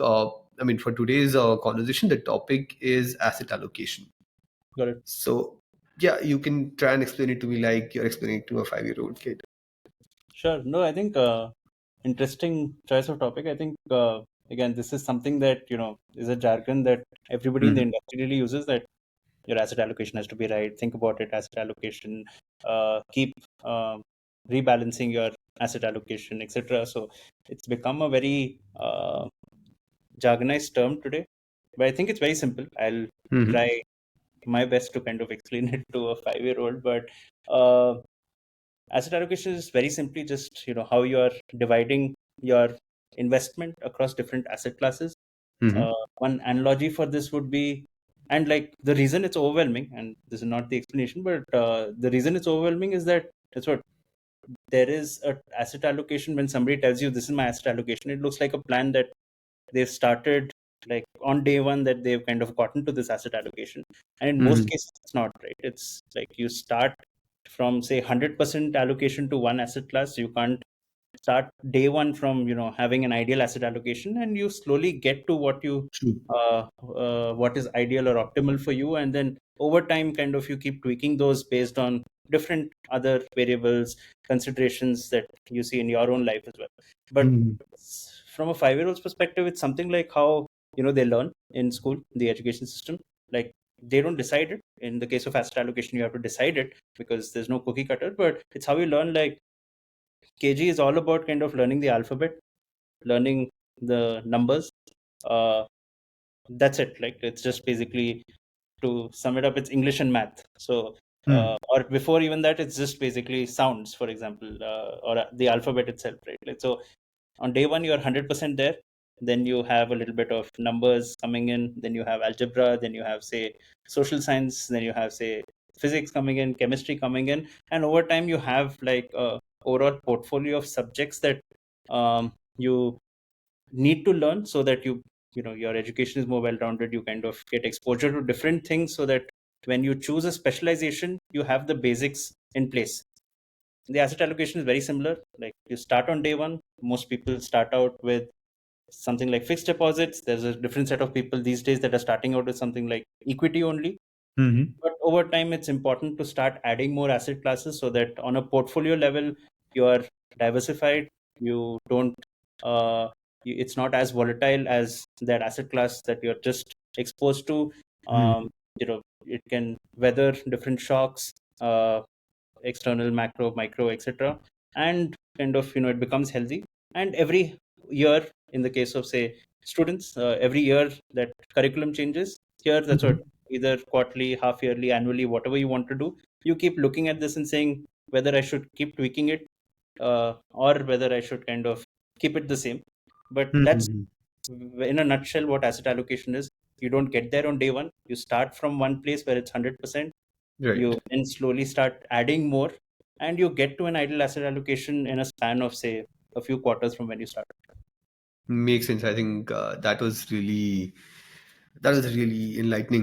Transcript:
uh, for today's conversation, the topic is asset allocation. Got it. So yeah, you can try and explain it to me like you're explaining it to a 5-year-old kid. Sure. No, I think interesting choice of topic. I think again, this is something that is a jargon that everybody in the Mhm. industry really uses. That your asset allocation has to be right. Think about it, asset allocation. Keep rebalancing your asset allocation, etc. So it's become a very jargonized term today. But I think it's very simple. I'll Mhm. try my best to kind of explain it to a 5-year-old. But uh, asset allocation is very simply just how you are dividing your investment across different asset classes. Mhm. One analogy for this would be, and like the reason it's overwhelming, and this is not the explanation, but the reason it's overwhelming is that that's what there is a asset allocation. When somebody tells you this is my asset allocation, it looks like a plan that they've started like on day one, that they've kind of gotten to this asset allocation. And in most Mhm. cases it's not, right? It's like you start from say 100% allocation to one asset class. You can't start day one from having an ideal asset allocation, and you slowly get to True. what is ideal or optimal for you, and then over time kind of you keep tweaking those based on different other variables, considerations that you see in your own life as well. But Mhm. from a 5-year-old's perspective, it's something like how they learn in school, the education system. Like they don't decide it. In the case of asset allocation, you have to decide it because there's no cookie cutter, but it's how you learn. Like KG is all about kind of learning the alphabet, learning the numbers. Uh, that's it. Like it's just basically, to sum it up, it's English and math. So, Mhm. or before even that, it's just basically sounds, for example, or the alphabet itself, right? Like so, on day one you're 100% there. Then you have a little bit of numbers coming in. Then you have algebra. Then you have say social science. Then you have say physics coming in, chemistry coming in, and over time you have like a overall portfolio of subjects that you need to learn, so that your education is more well rounded. You kind of get exposure to different things, so that when you choose a specialization, you have the basics in place. The asset allocation is very similar. Like you start on day one. Most people start out with something like fixed deposits. There's a different set of people these days that are starting out with something like equity only. Mhm. But over time, it's important to start adding more asset classes, so that on a portfolio level, you are diversified. You don't, uh, it's not as volatile as that asset class that you're just exposed to. Mhm. It can weather different shocks, external, macro, micro, etc. And kind of, it becomes healthy. And every year, in the case of, say, students, every year that curriculum changes, here, that's what, Mhm. either quarterly, half yearly, annually, whatever you want to do, you keep looking at this and saying whether I should keep tweaking it, or whether I should kind of keep it the same. But that's, Mhm. in a nutshell, what asset allocation is. You don't get there on day one. You start from one place where it's 100%. Right. You then slowly start adding more, and you get to an ideal asset allocation in a span of, say, a few quarters from when you start. Makes sense. I think that was really enlightening.